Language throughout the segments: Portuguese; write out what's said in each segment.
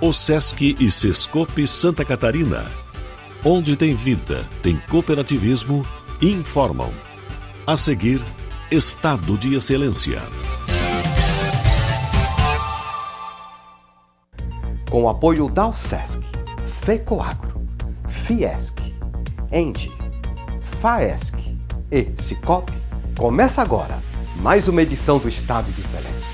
O Sesc e Sescope Santa Catarina. Onde tem vida, tem cooperativismo, informam. A seguir, Estado de Excelência. Com o apoio da UCESC, FECOAGRO, FIESC, ENDE, FAESC e Cicobi, começa agora mais uma edição do Estado de Excelência.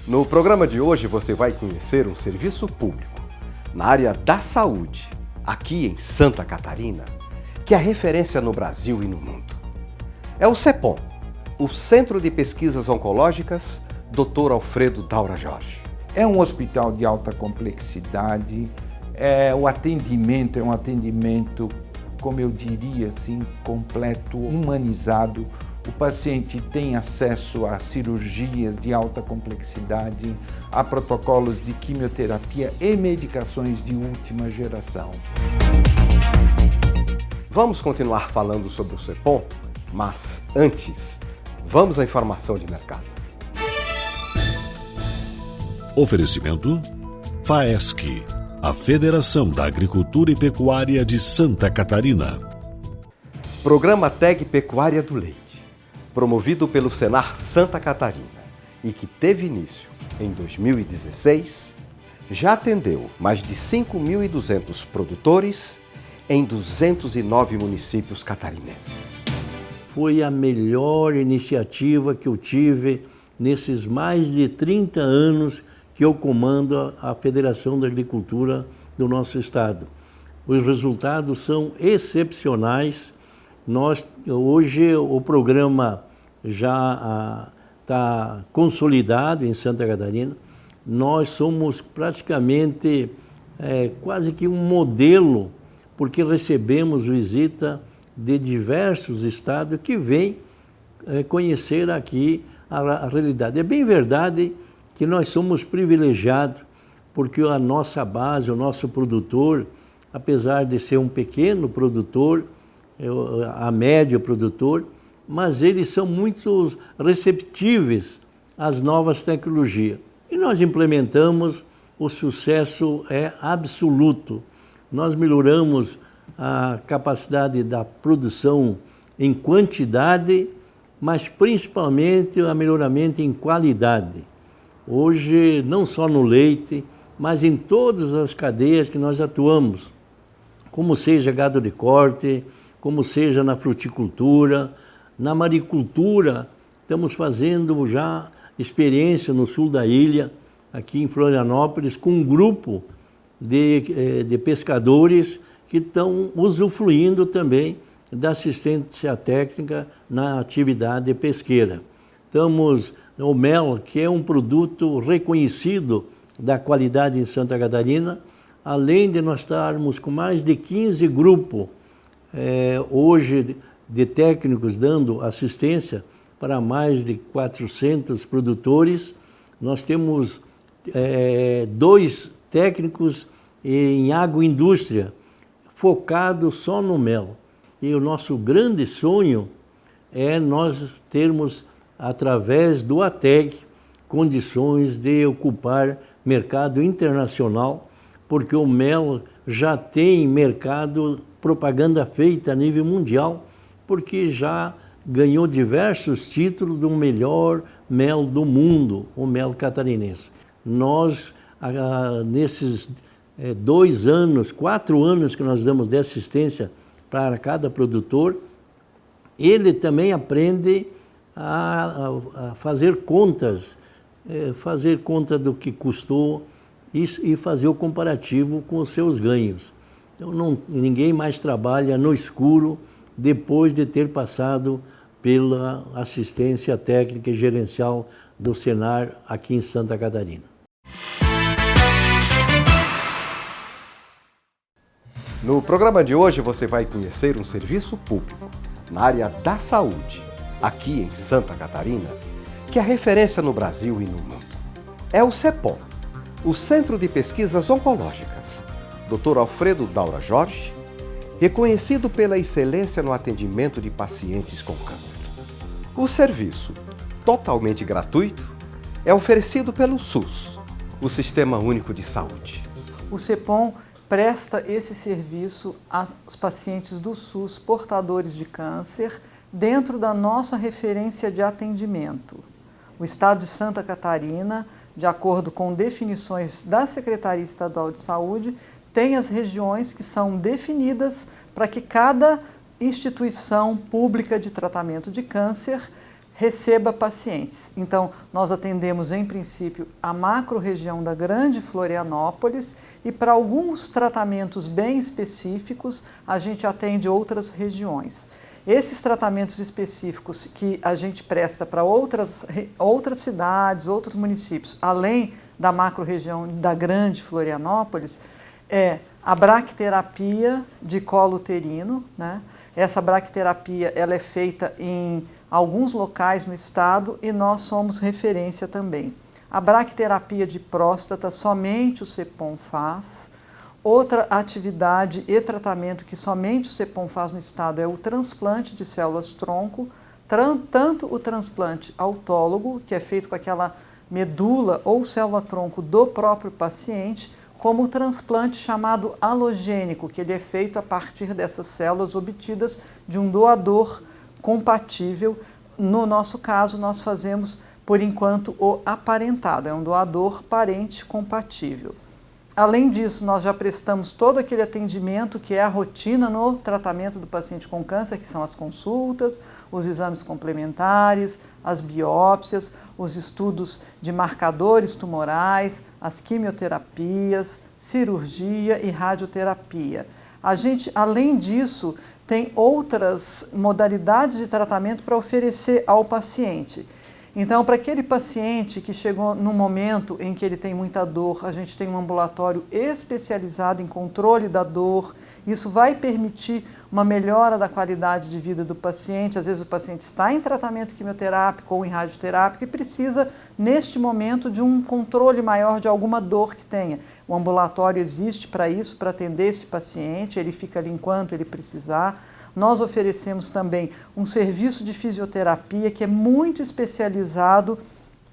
No programa de hoje você vai conhecer um serviço público na área da saúde, aqui em Santa Catarina, que é referência no Brasil e no mundo. É o CEPOM, o Centro de Pesquisas Oncológicas Dr. Alfredo Daura Jorge. É um hospital de alta complexidade, o atendimento é um atendimento, como eu diria assim, completo, humanizado. O paciente tem acesso a cirurgias de alta complexidade, a protocolos de quimioterapia e medicações de última geração. Vamos continuar falando sobre o CEPOM, mas antes, vamos à informação de mercado. Oferecimento FAESC, a Federação da Agricultura e Pecuária de Santa Catarina. Programa TEG Pecuária do Leite, promovido pelo Senar Santa Catarina e que teve início em 2016, já atendeu mais de 5.200 produtores em 209 municípios catarinenses. Foi a melhor iniciativa que eu tive nesses mais de 30 anos que eu comando a Federação da Agricultura do nosso estado. Os resultados são excepcionais. Hoje o programa já está consolidado em Santa Catarina. Nós somos praticamente quase que um modelo, porque recebemos visita de diversos estados que vêm conhecer aqui a realidade. É bem verdade que nós somos privilegiados, porque a nossa base, o nosso produtor, apesar de ser um pequeno produtor, a médio produtor, mas eles são muito receptíveis às novas tecnologias. E nós implementamos, o sucesso é absoluto. Nós melhoramos a capacidade da produção em quantidade, mas principalmente o melhoramento em qualidade. Hoje, não só no leite, mas em todas as cadeias que nós atuamos, como seja gado de corte, como seja na fruticultura, na maricultura. Estamos fazendo já experiência no sul da ilha, aqui em Florianópolis, com um grupo de pescadores que estão usufruindo também da assistência técnica na atividade pesqueira. O mel, que é um produto reconhecido da qualidade em Santa Catarina, além de nós estarmos com mais de 15 grupos hoje de técnicos dando assistência para mais de 400 produtores. Nós temos 2 técnicos em agroindústria, focados só no mel. E o nosso grande sonho é nós termos, através do ATEG, condições de ocupar mercado internacional, porque o mel já tem mercado, propaganda feita a nível mundial, porque já ganhou diversos títulos do melhor mel do mundo, o mel catarinense. Nós, nesses 2 anos, 4 anos que nós damos de assistência para cada produtor, ele também aprende a fazer contas, fazer conta do que custou e fazer o comparativo com os seus ganhos. Então ninguém mais trabalha no escuro depois de ter passado pela assistência técnica e gerencial do Senar aqui em Santa Catarina. No programa de hoje você vai conhecer um serviço público na área da saúde, aqui em Santa Catarina, que é referência no Brasil e no mundo. é o CEPOM, o Centro de Pesquisas Oncológicas. Dr. Alfredo Daura Jorge, reconhecido pela excelência no atendimento de pacientes com câncer. O serviço, totalmente gratuito, é oferecido pelo SUS, o Sistema Único de Saúde. O CEPOM presta esse serviço aos pacientes do SUS portadores de câncer dentro da nossa referência de atendimento. O Estado de Santa Catarina, de acordo com definições da Secretaria Estadual de Saúde, tem as regiões que são definidas para que cada instituição pública de tratamento de câncer receba pacientes. Então, nós atendemos, em princípio, a macro-região da Grande Florianópolis e para alguns tratamentos bem específicos, a gente atende outras regiões. Esses tratamentos específicos que a gente presta para outras cidades, outros municípios, além da macro-região da Grande Florianópolis, é a bracterapia de colo uterino, né? Essa bracterapia ela é feita em alguns locais no estado e nós somos referência também. A bracterapia de próstata somente o CEPOM faz. Outra atividade e tratamento que somente o CEPOM faz no estado é o transplante de células-tronco, tanto o transplante autólogo, que é feito com aquela medula ou célula-tronco do próprio paciente, como o transplante chamado alogênico, que ele é feito a partir dessas células obtidas de um doador compatível. No nosso caso, nós fazemos, por enquanto, o aparentado, é um doador parente compatível. Além disso, nós já prestamos todo aquele atendimento que é a rotina no tratamento do paciente com câncer, que são as consultas, os exames complementares, as biópsias, os estudos de marcadores tumorais, as quimioterapias, cirurgia e radioterapia. A gente, além disso, tem outras modalidades de tratamento para oferecer ao paciente. Então, para aquele paciente que chegou no momento em que ele tem muita dor, a gente tem um ambulatório especializado em controle da dor. Isso vai permitir uma melhora da qualidade de vida do paciente. Às vezes o paciente está em tratamento quimioterápico ou em radioterápico e precisa, neste momento, de um controle maior de alguma dor que tenha. O ambulatório existe para isso, para atender esse paciente, ele fica ali enquanto ele precisar. Nós oferecemos também um serviço de fisioterapia que é muito especializado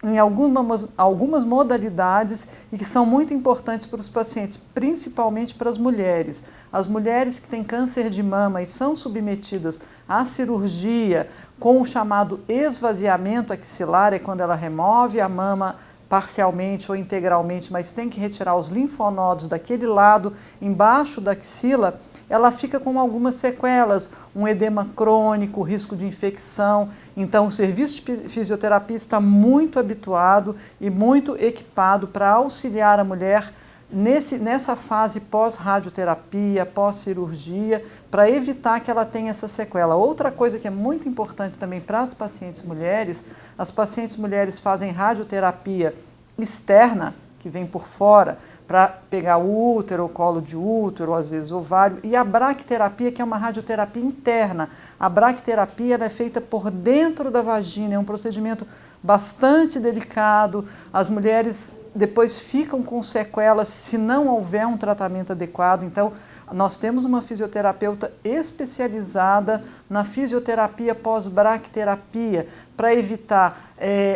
em algumas modalidades e que são muito importantes para os pacientes, principalmente para as mulheres. As mulheres que têm câncer de mama e são submetidas à cirurgia com o chamado esvaziamento axilar, é quando ela remove a mama parcialmente ou integralmente, mas tem que retirar os linfonodos daquele lado embaixo da axila, ela fica com algumas sequelas, um edema crônico, risco de infecção. Então, o serviço de fisioterapia está muito habituado e muito equipado para auxiliar a mulher nessa fase pós-radioterapia, pós-cirurgia, para evitar que ela tenha essa sequela. Outra coisa que é muito importante também para as pacientes mulheres, as pacientes mulheres fazem radioterapia externa, que vem por fora, para pegar o útero, o colo de útero, às vezes o ovário, e a bracterapia, que é uma radioterapia interna. A bracterapia ela é feita por dentro da vagina, é um procedimento bastante delicado. As mulheres depois ficam com sequelas se não houver um tratamento adequado. Então, nós temos uma fisioterapeuta especializada na fisioterapia pós-bracterapia para evitar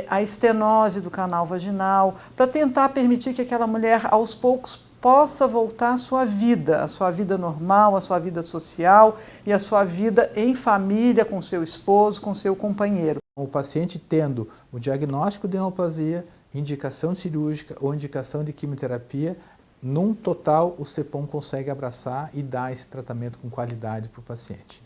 a estenose do canal vaginal, para tentar permitir que aquela mulher, aos poucos, possa voltar à sua vida normal, à sua vida social e à sua vida em família, com seu esposo, com seu companheiro. O paciente tendo o diagnóstico de neoplasia, indicação cirúrgica ou indicação de quimioterapia, num total o CEPOM consegue abraçar e dar esse tratamento com qualidade para o paciente.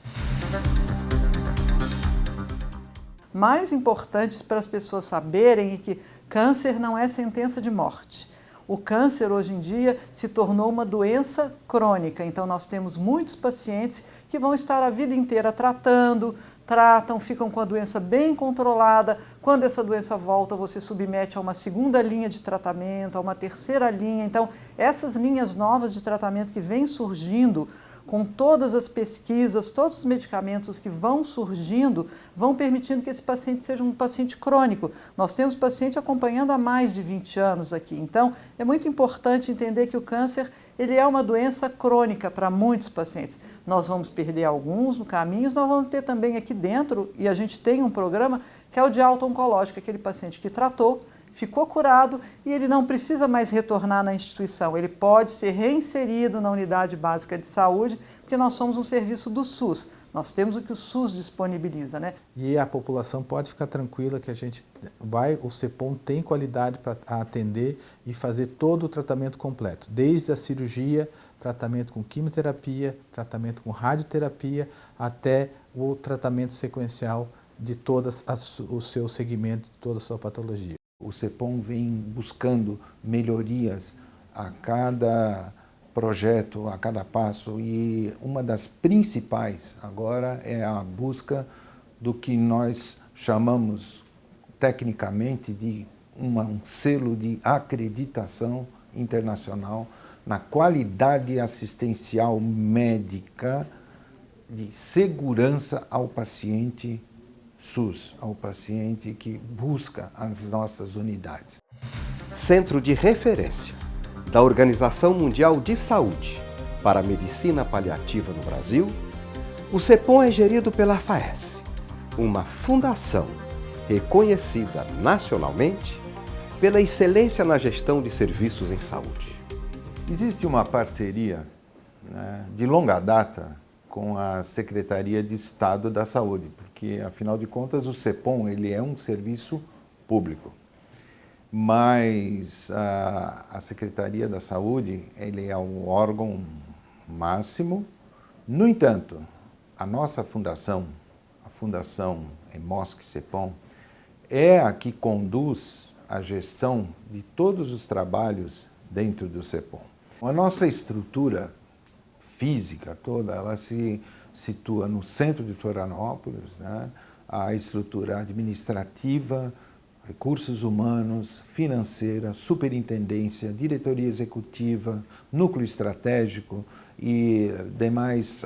Mais importante para as pessoas saberem é que câncer não é sentença de morte. O câncer hoje em dia se tornou uma doença crônica, então nós temos muitos pacientes que vão estar a vida inteira tratam, ficam com a doença bem controlada. Quando essa doença volta, você submete a uma segunda linha de tratamento, a uma terceira linha. Então, essas linhas novas de tratamento que vêm surgindo com todas as pesquisas, todos os medicamentos que vão surgindo, vão permitindo que esse paciente seja um paciente crônico. Nós temos paciente acompanhando há mais de 20 anos aqui. Então, é muito importante entender que o câncer ele é uma doença crônica para muitos pacientes. Nós vamos perder alguns no caminho, nós vamos ter também aqui dentro, e a gente tem um programa que é o de auto-oncológico, aquele paciente que tratou, ficou curado e ele não precisa mais retornar na instituição. Ele pode ser reinserido na unidade básica de saúde, porque nós somos um serviço do SUS. Nós temos o que o SUS disponibiliza, né? E a população pode ficar tranquila que o CEPOM tem qualidade para atender e fazer todo o tratamento completo, desde a cirurgia, tratamento com quimioterapia, tratamento com radioterapia, até o tratamento sequencial de o seu segmento, de toda a sua patologia. O CEPOM vem buscando melhorias a cada projeto, a cada passo, e uma das principais agora é a busca do que nós chamamos tecnicamente de um selo de acreditação internacional na qualidade assistencial médica de segurança ao paciente SUS, ao paciente que busca as nossas unidades. Centro de referência da Organização Mundial de Saúde para a Medicina Paliativa no Brasil, o CEPOM é gerido pela FAES, uma fundação reconhecida nacionalmente pela excelência na gestão de serviços em saúde. Existe uma parceria, né, de longa data com a Secretaria de Estado da Saúde, porque, afinal de contas, o CEPOM ele é um serviço público, mas a Secretaria da Saúde ele é o órgão máximo. No entanto, a nossa fundação, a Fundação EMOSC-CEPOM, é a que conduz a gestão de todos os trabalhos dentro do CEPOM. A nossa estrutura física toda, ela se situa no centro de Florianópolis, né? A estrutura administrativa, recursos humanos, financeira, superintendência, diretoria executiva, núcleo estratégico e demais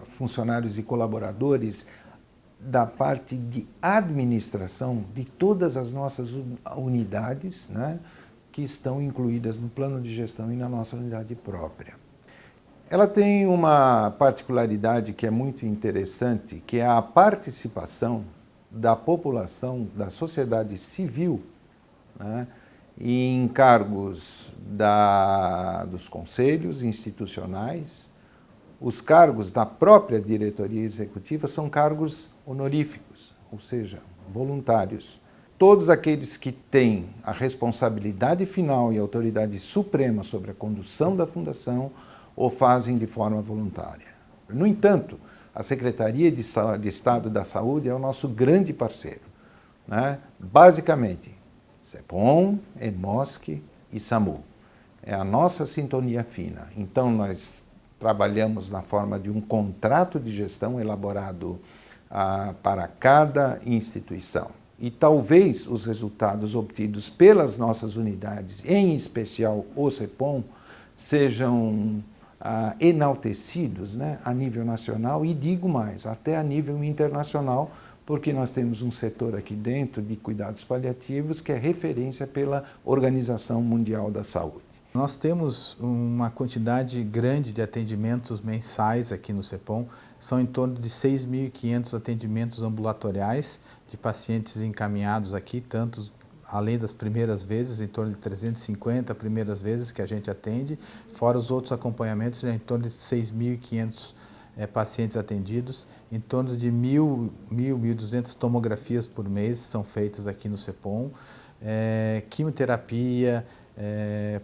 funcionários e colaboradores da parte de administração de todas as nossas unidades, né, que estão incluídas no plano de gestão e na nossa unidade própria. Ela tem uma particularidade que é muito interessante, que é a participação da população, da sociedade civil, né, em cargos dos conselhos institucionais. Os cargos da própria diretoria executiva são cargos honoríficos, ou seja, voluntários. Todos aqueles que têm a responsabilidade final e a autoridade suprema sobre a condução da fundação o fazem de forma voluntária. No entanto, a Secretaria de Estado da Saúde é o nosso grande parceiro, né? Basicamente, CEPOM, EMOSC e SAMU. É a nossa sintonia fina. Então, nós trabalhamos na forma de um contrato de gestão elaborado para cada instituição. E talvez os resultados obtidos pelas nossas unidades, em especial o CEPOM, sejam enaltecidos, né, a nível nacional e, digo mais, até a nível internacional, porque nós temos um setor aqui dentro de cuidados paliativos que é referência pela Organização Mundial da Saúde. Nós temos uma quantidade grande de atendimentos mensais aqui no CEPOM, são em torno de 6.500 atendimentos ambulatoriais de pacientes encaminhados aqui, tanto além das primeiras vezes, em torno de 350 primeiras vezes que a gente atende, fora os outros acompanhamentos, em torno de 6.500 pacientes atendidos, em torno de 1.200 tomografias por mês são feitas aqui no CEPOM, quimioterapia,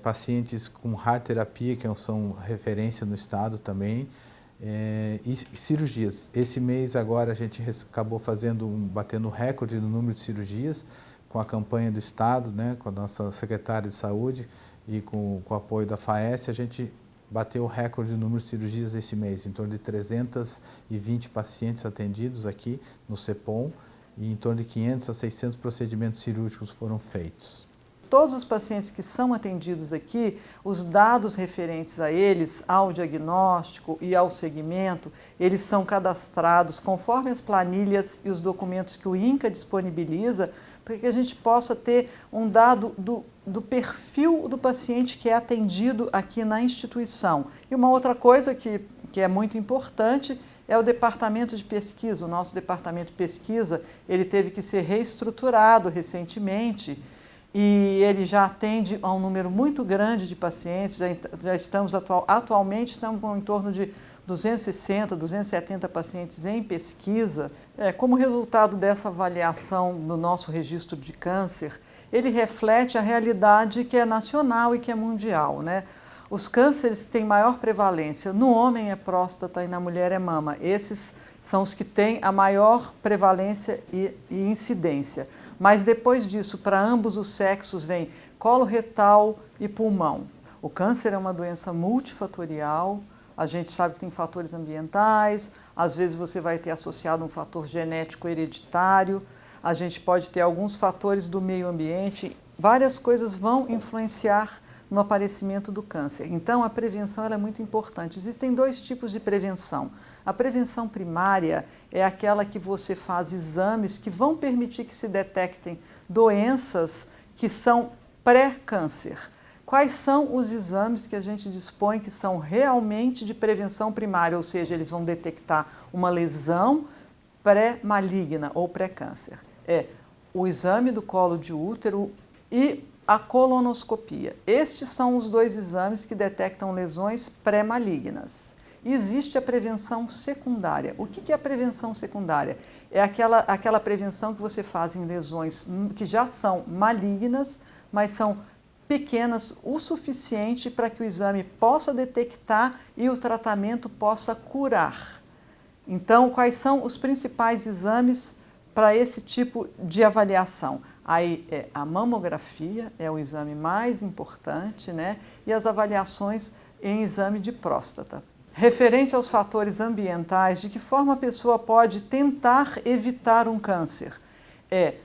pacientes com radioterapia, que são referência no estado também, e cirurgias. Esse mês agora a gente acabou batendo recorde no número de cirurgias, com a campanha do Estado, né, com a nossa secretária de Saúde e com o apoio da FAES, a gente bateu o recorde de número de cirurgias esse mês, em torno de 320 pacientes atendidos aqui no CEPOM e em torno de 500 a 600 procedimentos cirúrgicos foram feitos. Todos os pacientes que são atendidos aqui, os dados referentes a eles, ao diagnóstico e ao segmento, eles são cadastrados conforme as planilhas e os documentos que o INCA disponibiliza, para que a gente possa ter um dado do perfil do paciente que é atendido aqui na instituição. E uma outra coisa que é muito importante é o departamento de pesquisa. O nosso departamento de pesquisa, ele teve que ser reestruturado recentemente, e ele já atende a um número muito grande de pacientes, atualmente estamos com em torno de 260, 270 pacientes em pesquisa. Como resultado dessa avaliação no nosso registro de câncer, ele reflete a realidade que é nacional e que é mundial, né? Os cânceres que têm maior prevalência no homem é próstata e na mulher é mama. Esses são os que têm a maior prevalência e incidência. Mas depois disso, para ambos os sexos, vem colo retal e pulmão. O câncer é uma doença multifatorial, a gente sabe que tem fatores ambientais, às vezes você vai ter associado um fator genético hereditário, a gente pode ter alguns fatores do meio ambiente, várias coisas vão influenciar no aparecimento do câncer. Então, a prevenção ela é muito importante. Existem dois tipos de prevenção. A prevenção primária é aquela que você faz exames que vão permitir que se detectem doenças que são pré-câncer. Quais são os exames que a gente dispõe que são realmente de prevenção primária, ou seja, eles vão detectar uma lesão pré-maligna ou pré-câncer? É o exame do colo de útero e a colonoscopia. Estes são os dois exames que detectam lesões pré-malignas. Existe a prevenção secundária. O que é a prevenção secundária? É aquela prevenção que você faz em lesões que já são malignas, mas são pequenas o suficiente para que o exame possa detectar e o tratamento possa curar. Então, quais são os principais exames para esse tipo de avaliação? Aí a mamografia é o exame mais importante, né? E as avaliações em exame de próstata. Referente aos fatores ambientais, de que forma a pessoa pode tentar evitar um câncer?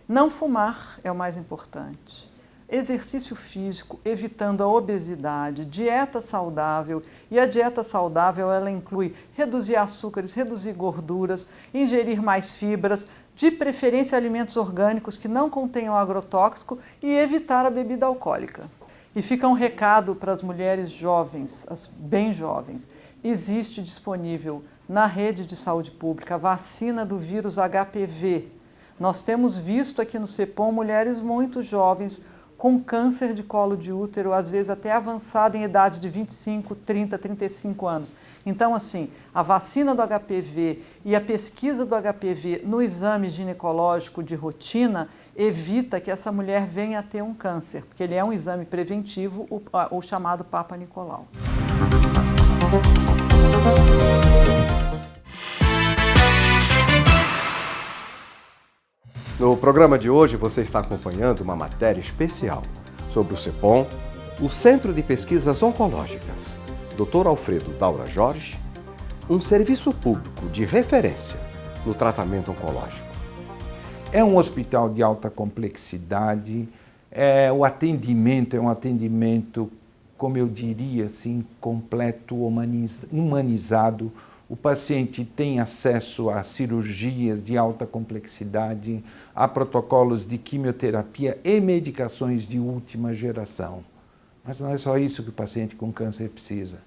Não fumar é o mais importante. Exercício físico, evitando a obesidade, dieta saudável, e a dieta saudável ela inclui reduzir açúcares, reduzir gorduras, ingerir mais fibras, de preferência alimentos orgânicos que não contenham agrotóxico e evitar a bebida alcoólica. E fica um recado para as mulheres jovens, as bem jovens. Existe disponível na rede de saúde pública a vacina do vírus HPV. Nós temos visto aqui no CEPOM mulheres muito jovens com câncer de colo de útero, às vezes até avançado em idade de 25, 30, 35 anos. Então, assim, a vacina do HPV e a pesquisa do HPV no exame ginecológico de rotina evita que essa mulher venha a ter um câncer, porque ele é um exame preventivo, o chamado Papa Nicolau. No programa de hoje você está acompanhando uma matéria especial sobre o CEPOM, o Centro de Pesquisas Oncológicas, Dr. Alfredo Daura Jorge, um serviço público de referência no tratamento oncológico. É um hospital de alta complexidade, o atendimento é um atendimento, como eu diria assim, completo, humanizado. O paciente tem acesso a cirurgias de alta complexidade, a protocolos de quimioterapia e medicações de última geração. Mas não é só isso que o paciente com câncer precisa.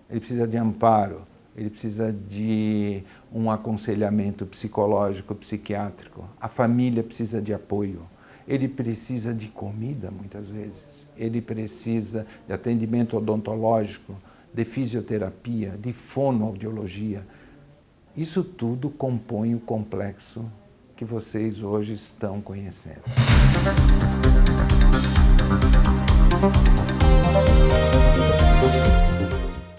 Ele precisa de amparo, ele precisa de um aconselhamento psicológico, psiquiátrico. A família precisa de apoio. Ele precisa de comida, muitas vezes. Ele precisa de atendimento odontológico, de fisioterapia, de fonoaudiologia. Isso tudo compõe o complexo que vocês hoje estão conhecendo.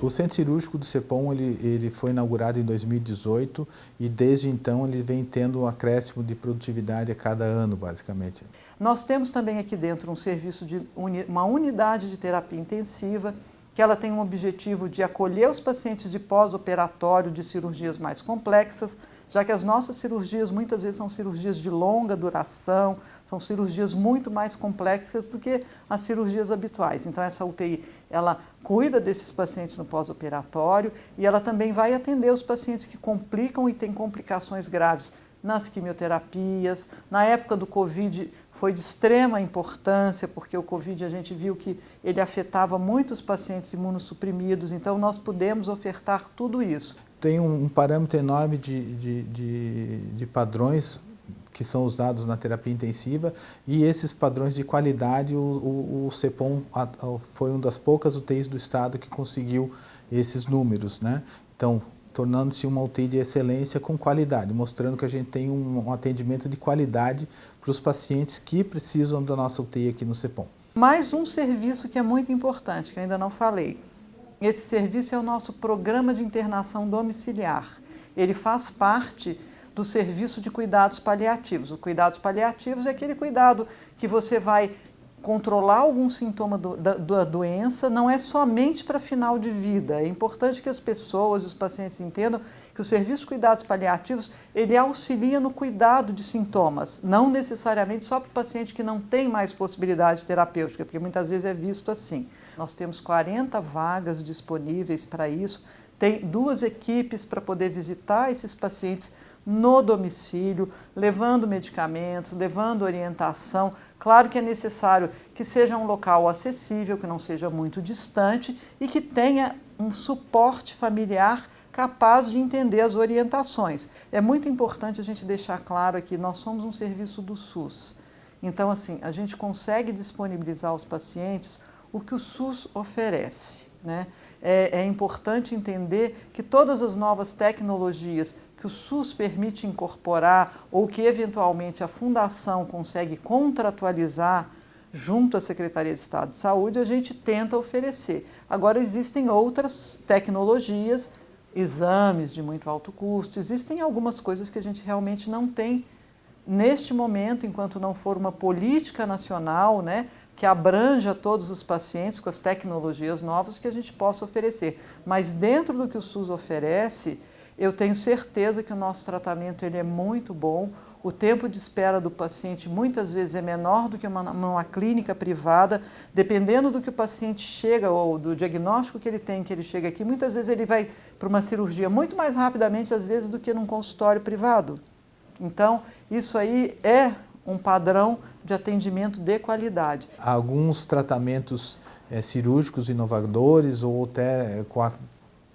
O Centro Cirúrgico do CEPOM ele foi inaugurado em 2018 e desde então ele vem tendo um acréscimo de produtividade a cada ano, basicamente. Nós temos também aqui dentro um serviço de uma unidade de terapia intensiva, que ela tem um objetivo de acolher os pacientes de pós-operatório de cirurgias mais complexas, já que as nossas cirurgias muitas vezes são cirurgias de longa duração, São cirurgias muito mais complexas do que as cirurgias habituais. Então, essa UTI, ela cuida desses pacientes no pós-operatório e ela também vai atender os pacientes que complicam e têm complicações graves nas quimioterapias. Na época do Covid, foi de extrema importância, porque o Covid a gente viu que ele afetava muitos pacientes imunossuprimidos, então nós pudemos ofertar tudo isso. Tem um parâmetro enorme de padrões que são usados na terapia intensiva e esses padrões de qualidade, o CEPOM foi uma das poucas UTIs do estado que conseguiu esses números, né? Então, tornando-se uma UTI de excelência com qualidade, mostrando que a gente tem um atendimento de qualidade para os pacientes que precisam da nossa UTI aqui no CEPOM. Mais um serviço que é muito importante, que ainda não falei. Esse serviço é o nosso programa de internação domiciliar. Ele faz parte do serviço de cuidados paliativos. Os cuidados paliativos é aquele cuidado que você vai controlar algum sintoma da doença, não é somente para final de vida. É importante que as pessoas, os pacientes entendam que o serviço de cuidados paliativos, ele auxilia no cuidado de sintomas, não necessariamente só para o paciente que não tem mais possibilidade terapêutica, porque muitas vezes é visto assim. Nós temos 40 vagas disponíveis para isso, tem 2 equipes para poder visitar esses pacientes no domicílio, levando medicamentos, levando orientação. Claro que é necessário que seja um local acessível, que não seja muito distante e que tenha um suporte familiar capaz de entender as orientações. É muito importante a gente deixar claro aqui, nós somos um serviço do SUS. Então, assim, a gente consegue disponibilizar aos pacientes o que o SUS oferece, né? É importante entender que todas as novas tecnologias que o SUS permite incorporar ou que eventualmente a Fundação consegue contratualizar junto à Secretaria de Estado de Saúde, a gente tenta oferecer. Agora existem outras tecnologias, exames de muito alto custo, existem algumas coisas que a gente realmente não tem neste momento, enquanto não for uma política nacional, né, que abranja todos os pacientes com as tecnologias novas que a gente possa oferecer. Mas dentro do que o SUS oferece, eu tenho certeza que o nosso tratamento ele é muito bom. O tempo de espera do paciente muitas vezes é menor do que uma clínica privada. Dependendo do que o paciente chega ou do diagnóstico que ele tem, que ele chega aqui, muitas vezes ele vai para uma cirurgia muito mais rapidamente, às vezes, do que num consultório privado. Então, isso aí é um padrão de atendimento de qualidade. Alguns tratamentos cirúrgicos inovadores ou até com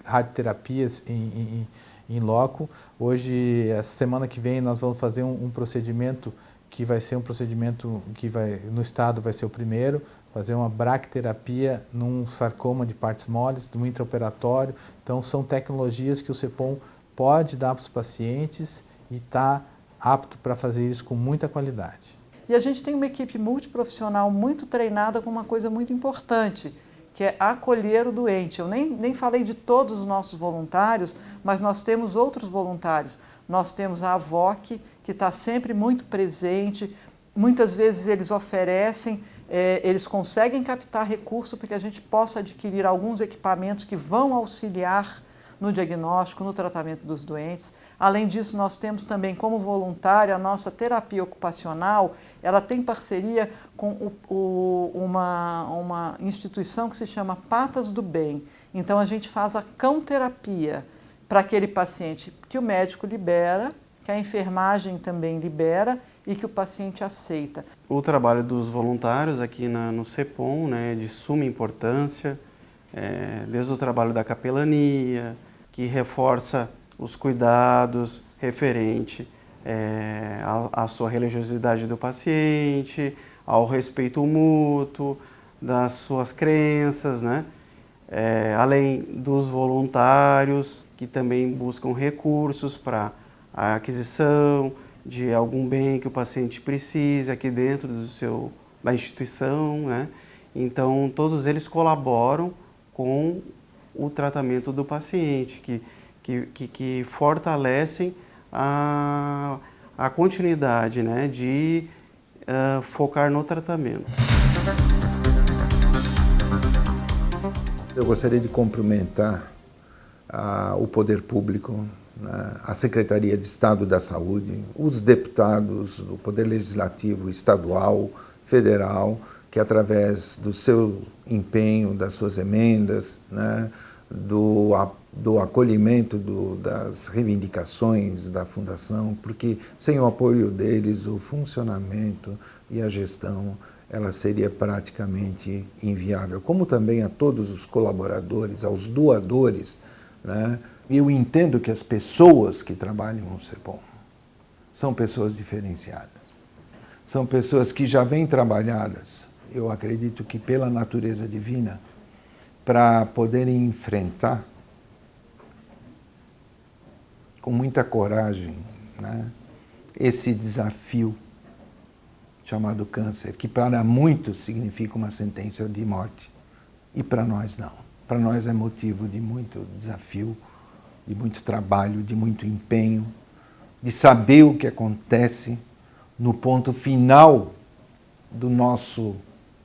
radioterapias em loco. Hoje, essa semana que vem, nós vamos fazer um procedimento que vai ser um procedimento que no estado vai ser o primeiro, fazer uma braquiterapia num sarcoma de partes moles, no intraoperatório. Então, são tecnologias que o CEPOM pode dar para os pacientes e está apto para fazer isso com muita qualidade. E a gente tem uma equipe multiprofissional muito treinada com uma coisa muito importante, que é acolher o doente. Eu nem falei de todos os nossos voluntários, mas nós temos outros voluntários. Nós temos a AVOC, que está sempre muito presente. Muitas vezes eles oferecem, eles conseguem captar recurso para que a gente possa adquirir alguns equipamentos que vão auxiliar no diagnóstico, no tratamento dos doentes. Além disso, nós temos também como voluntária a nossa terapia ocupacional. Ela tem parceria com uma instituição que se chama Patas do Bem. Então, a gente faz a cão-terapia para aquele paciente que o médico libera, que a enfermagem também libera e que o paciente aceita. O trabalho dos voluntários aqui no CEPOM, né, é de suma importância, desde o trabalho da capelania, que reforça os cuidados referente à sua religiosidade do paciente, ao respeito mútuo, das suas crenças, né? Além dos voluntários que também buscam recursos para a aquisição de algum bem que o paciente precise aqui dentro da instituição, né? Então, todos eles colaboram com o tratamento do paciente, que fortalecem a continuidade, né, de focar no tratamento. Eu gostaria de cumprimentar o poder público né, a Secretaria de Estado da Saúde, os deputados do Poder Legislativo estadual, federal, que através do seu empenho, das suas emendas, né, do acolhimento das reivindicações da Fundação, porque sem o apoio deles, o funcionamento e a gestão, ela seria praticamente inviável. Como também a todos os colaboradores, aos doadores, né? Eu entendo que as pessoas que trabalham no CEPOM são pessoas diferenciadas. São pessoas que já vêm trabalhadas, eu acredito que pela natureza divina, para poderem enfrentar com muita coragem, né, esse desafio chamado câncer, que para muitos significa uma sentença de morte, e para nós não. Para nós é motivo de muito desafio, de muito trabalho, de muito empenho, de saber o que acontece no ponto final do nosso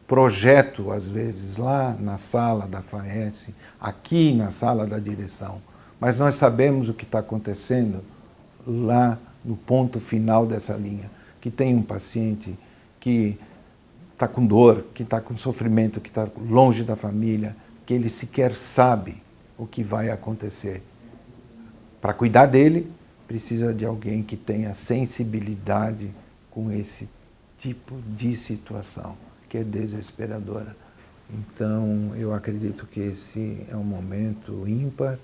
projeto, às vezes, lá na sala da FAES, aqui na sala da direção. Mas nós sabemos o que está acontecendo lá no ponto final dessa linha, que tem um paciente que está com dor, que está com sofrimento, que está longe da família, que ele sequer sabe o que vai acontecer. Para cuidar dele, precisa de alguém que tenha sensibilidade com esse tipo de situação, que é desesperadora. Então, eu acredito que esse é um momento ímpar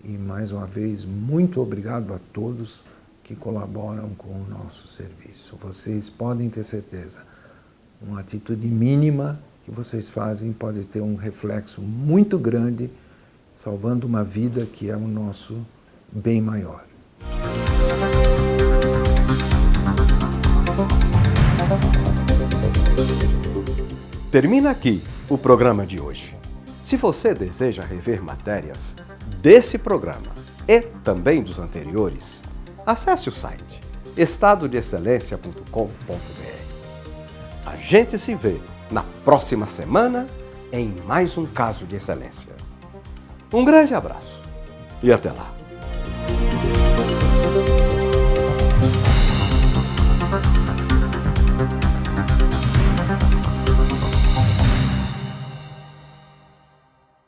e, mais uma vez, muito obrigado a todos que colaboram com o nosso serviço. Vocês podem ter certeza, uma atitude mínima que vocês fazem pode ter um reflexo muito grande, salvando uma vida que é o nosso bem maior. Termina aqui o programa de hoje. Se você deseja rever matérias desse programa e também dos anteriores, acesse o site estadodeexcelência.com.br. A gente se vê na próxima semana em mais um caso de excelência. Um grande abraço e até lá!